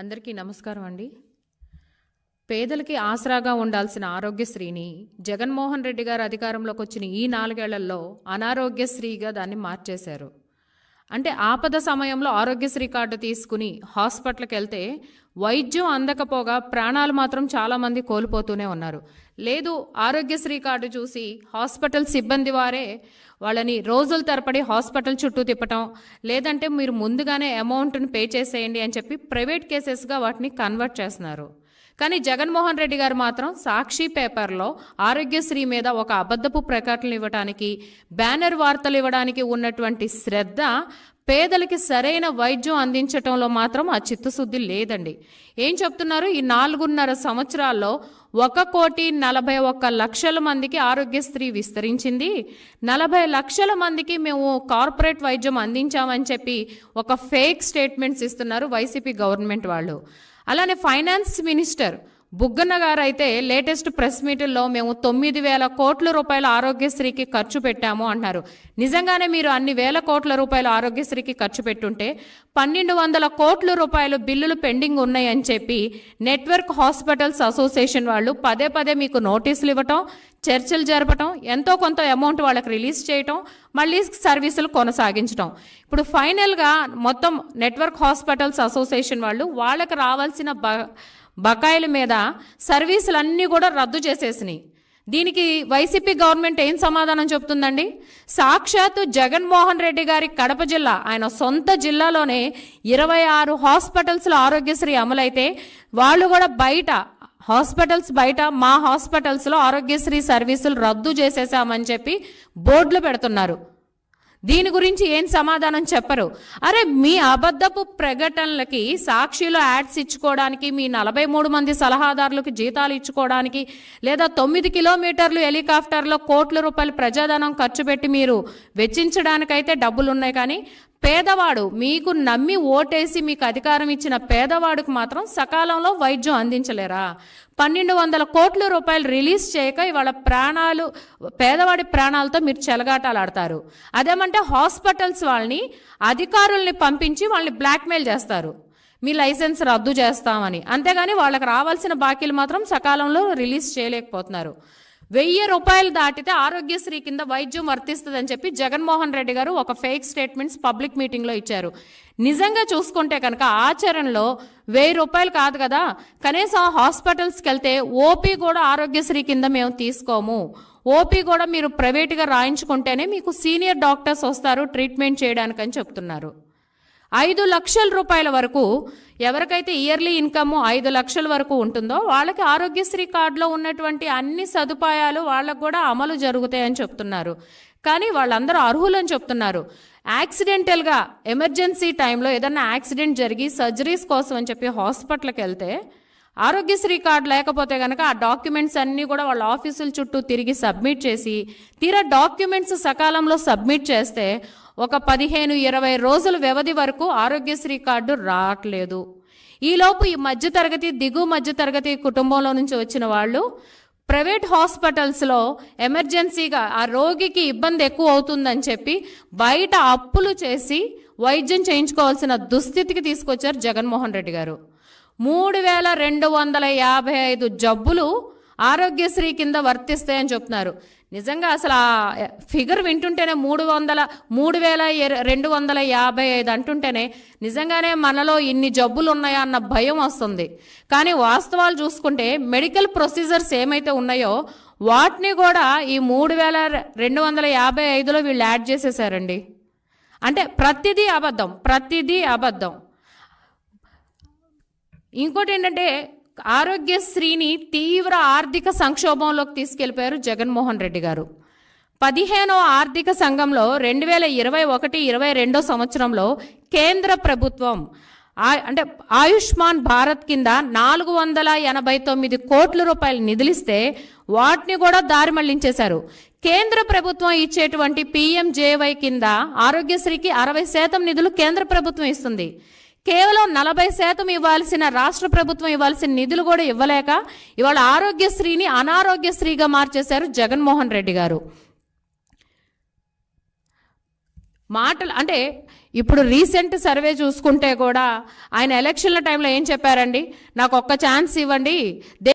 అందరికీ నమస్కారం అండి. పేదలకి ఆసరాగా ఉండాల్సిన ఆరోగ్యశ్రీని జగన్మోహన్ రెడ్డి గారు అధికారంలోకి వచ్చిన ఈ 4 ఏళ్లలో అనారోగ్యశ్రీగా దాన్ని మార్చేశారు. అంటే ఆపద సమయంలో ఆరోగ్యశ్రీ కార్డు తీసుకుని హాస్పిటల్కి వెళ్తే వైద్యం అందకపోగా ప్రాణాలు మాత్రం చాలామంది కోల్పోతూనే ఉన్నారు. లేదు, ఆరోగ్యశ్రీ కార్డు చూసి హాస్పిటల్ సిబ్బంది వారే వాళ్ళని రోజుల తరబడి హాస్పిటల్ చుట్టూ తిప్పటం, లేదంటే మీరు ముందుగానే అమౌంట్ని పే చేసేయండి అని చెప్పి ప్రైవేట్ కేసెస్గా వాటిని కన్వర్ట్ చేస్తున్నారు. కానీ జగన్మోహన్ రెడ్డి గారు మాత్రం సాక్షి పేపర్లో ఆరోగ్యశ్రీ మీద ఒక అబద్ధపు ప్రకటనలు ఇవ్వడానికి, బ్యానర్ వార్తలు ఇవ్వడానికి ఉన్నటువంటి శ్రద్ధ పేదలకి సరైన వైద్యం అందించటంలో మాత్రం ఆ చిత్తశుద్ధి లేదండి. ఏం చెప్తున్నారు? ఈ 4.5 సంవత్సరాల్లో 1,41,00,000 మందికి ఆరోగ్యశ్రీ విస్తరించింది, 40 లక్షల మందికి మేము కార్పొరేట్ వైద్యం అందించామని చెప్పి ఒక ఫేక్ స్టేట్మెంట్స్ ఇస్తున్నారు వైసీపీ గవర్నమెంట్ వాళ్ళు. అలానే ఫైనాన్స్ మినిస్టర్ బుగ్గన్న గారు అయితే లేటెస్ట్ ప్రెస్ మీట్లో మేము 9,000 కోట్ల రూపాయల ఆరోగ్యశ్రీకి ఖర్చు పెట్టాము అంటున్నారు. నిజంగానే మీరు అన్ని వేల కోట్ల రూపాయలు ఆరోగ్యశ్రీకి ఖర్చు పెట్టుంటే 1,200 కోట్ల రూపాయలు బిల్లులు పెండింగ్ ఉన్నాయని చెప్పి నెట్వర్క్ హాస్పిటల్స్ అసోసియేషన్ వాళ్ళు పదే పదే మీకు నోటీసులు ఇవ్వటం, చర్చలు జరపటం, ఎంతో కొంత అమౌంట్ వాళ్ళకి రిలీజ్ చేయటం, మళ్ళీ సర్వీసులు కొనసాగించడం. ఇప్పుడు ఫైనల్గా మొత్తం నెట్వర్క్ హాస్పిటల్స్ అసోసియేషన్ వాళ్ళు వాళ్ళకి రావాల్సిన బకాయిల మీద సర్వీసులన్నీ కూడా రద్దు చేసేసినాయి. దీనికి వైసీపీ గవర్నమెంట్ ఏం సమాధానం చెప్తుందండి? సాక్షాత్తు జగన్మోహన్ రెడ్డి గారి కడప జిల్లా, ఆయన సొంత జిల్లాలోనే 26 హాస్పిటల్స్లో ఆరోగ్యశ్రీ అమలైతే వాళ్ళు కూడా బయట మా హాస్పిటల్స్లో ఆరోగ్యశ్రీ సర్వీసులు రద్దు చేసేసామని చెప్పి బోర్డులు పెడుతున్నారు. దీని గురించి ఏం సమాధానం చెప్పరు. అరే, మీ అబద్ధపు ప్రకటనలకి సాక్షిలో యాడ్స్ ఇచ్చుకోవడానికి, మీ 43 మంది సలహాదారులకు జీతాలు ఇచ్చుకోవడానికి, లేదా 9 కిలోమీటర్లు హెలికాప్టర్లో కోట్ల రూపాయలు ప్రజాధనం ఖర్చు పెట్టి మీరు వెచ్చించడానికైతే డబ్బులు ఉన్నాయి. కానీ పేదవాడు, మీకు నమ్మి ఓటేసి మీకు అధికారం ఇచ్చిన పేదవాడికి మాత్రం సకాలంలో వైద్యం అందించలేరా? 1,200 కోట్ల రూపాయలు రిలీజ్ చేయక ఇవాళ పేదవాడి ప్రాణాలతో మీరు చెలగాటాలాడతారు. అదేమంటే హాస్పిటల్స్ వాళ్ళని, అధికారుల్ని పంపించి వాళ్ళని బ్లాక్మెయిల్ చేస్తారు, మీ లైసెన్స్ రద్దు చేస్తామని. అంతేగాని వాళ్ళకి రావాల్సిన బాకీలు మాత్రం సకాలంలో రిలీజ్ చేయలేకపోతున్నారు. 1,000 రూపాయలు దాటితే ఆరోగ్యశ్రీ కింద వైద్యం వర్తిస్తుందని చెప్పి జగన్మోహన్ రెడ్డి గారు ఒక ఫేక్ స్టేట్మెంట్స్ పబ్లిక్ మీటింగ్లో ఇచ్చారు. నిజంగా చూసుకుంటే కనుక ఆచరణలో 1,000 రూపాయలు కాదు కదా, కనీసం హాస్పిటల్స్కి వెళ్తే ఓపీ కూడా ఆరోగ్యశ్రీ కింద మేము తీసుకోము, ఓపీ కూడా మీరు ప్రైవేట్గా రాయించుకుంటేనే మీకు సీనియర్ డాక్టర్స్ వస్తారు ట్రీట్మెంట్ చేయడానికని చెప్తున్నారు. 5 లక్షల రూపాయల వరకు ఎవరికైతే ఇయర్లీ ఇన్కమ్ 5 లక్షల వరకు ఉంటుందో వాళ్ళకి ఆరోగ్యశ్రీ కార్డులో ఉన్నటువంటి అన్ని సదుపాయాలు వాళ్ళకు కూడా అమలు జరుగుతాయని చెప్తున్నారు. కానీ వాళ్ళందరూ అర్హులని చెప్తున్నారు. యాక్సిడెంటల్గా ఎమర్జెన్సీ టైంలో ఏదన్నా యాక్సిడెంట్ జరిగి సర్జరీస్ కోసం అని చెప్పి హాస్పిటల్కి వెళ్తే ఆరోగ్యశ్రీ కార్డు లేకపోతే కనుక ఆ డాక్యుమెంట్స్ అన్నీ కూడా వాళ్ళ ఆఫీసుల చుట్టూ తిరిగి సబ్మిట్ చేసి, తీరా డాక్యుమెంట్స్ సకాలంలో సబ్మిట్ చేస్తే ఒక 15-20 రోజుల వ్యవధి వరకు ఆరోగ్యశ్రీ కార్డు రావట్లేదు. ఈలోపు ఈ మధ్యతరగతి, దిగువ మధ్యతరగతి కుటుంబంలో నుంచి వచ్చిన వాళ్ళు ప్రైవేట్ హాస్పిటల్స్లో ఎమర్జెన్సీగా ఆ రోగికి ఇబ్బంది ఎక్కువ అవుతుందని చెప్పి బయట అప్పులు చేసి వైద్యం చేయించుకోవాల్సిన దుస్థితికి తీసుకొచ్చారు జగన్మోహన్ రెడ్డి గారు. 3,255 జబ్బులు ఆరోగ్యశ్రీ కింద వర్తిస్తాయని చెప్తున్నారు. నిజంగా అసలు ఆ ఫిగర్ వింటుంటేనే 3,255 అంటుంటేనే నిజంగానే మనలో ఇన్ని జబ్బులు ఉన్నాయా అన్న భయం వస్తుంది. కానీ వాస్తవాలు చూసుకుంటే మెడికల్ ప్రొసీజర్స్ ఏమైతే ఉన్నాయో వాటిని కూడా ఈ 3,255లో వీళ్ళు యాడ్ చేసేసారండి. అంటే ప్రతిదీ అబద్ధం. ఇంకోటి ఏంటంటే ఆరోగ్యశ్రీని తీవ్ర ఆర్థిక సంక్షోభంలోకి తీసుకెళ్లిపోయారు జగన్మోహన్ రెడ్డి గారు. 15వ ఆర్థిక సంఘంలో 2021-22 సంవత్సరంలో కేంద్ర ప్రభుత్వం అంటే ఆయుష్మాన్ భారత్ కింద 489 కోట్ల రూపాయలు నిధులిస్తే వాటిని కూడా దారి మళ్లించేశారు. కేంద్ర ప్రభుత్వం ఇచ్చేటువంటి PMJY కింద ఆరోగ్యశ్రీకి 60% నిధులు కేంద్ర ప్రభుత్వం ఇస్తుంది. కేవలం 40% ఇవ్వాల్సిన రాష్ట్ర ప్రభుత్వం ఇవ్వాల్సిన నిధులు కూడా ఇవ్వలేక ఇవాళ ఆరోగ్యశ్రీని అనారోగ్యశ్రీగా మార్చేశారు జగన్మోహన్ రెడ్డి గారు. మాటలు అంటే ఇప్పుడు రీసెంట్ సర్వే చూసుకుంటే కూడా ఆయన ఎలక్షన్ల టైంలో ఏం చెప్పారండి, నాకు ఒక్క ఛాన్స్ ఇవ్వండి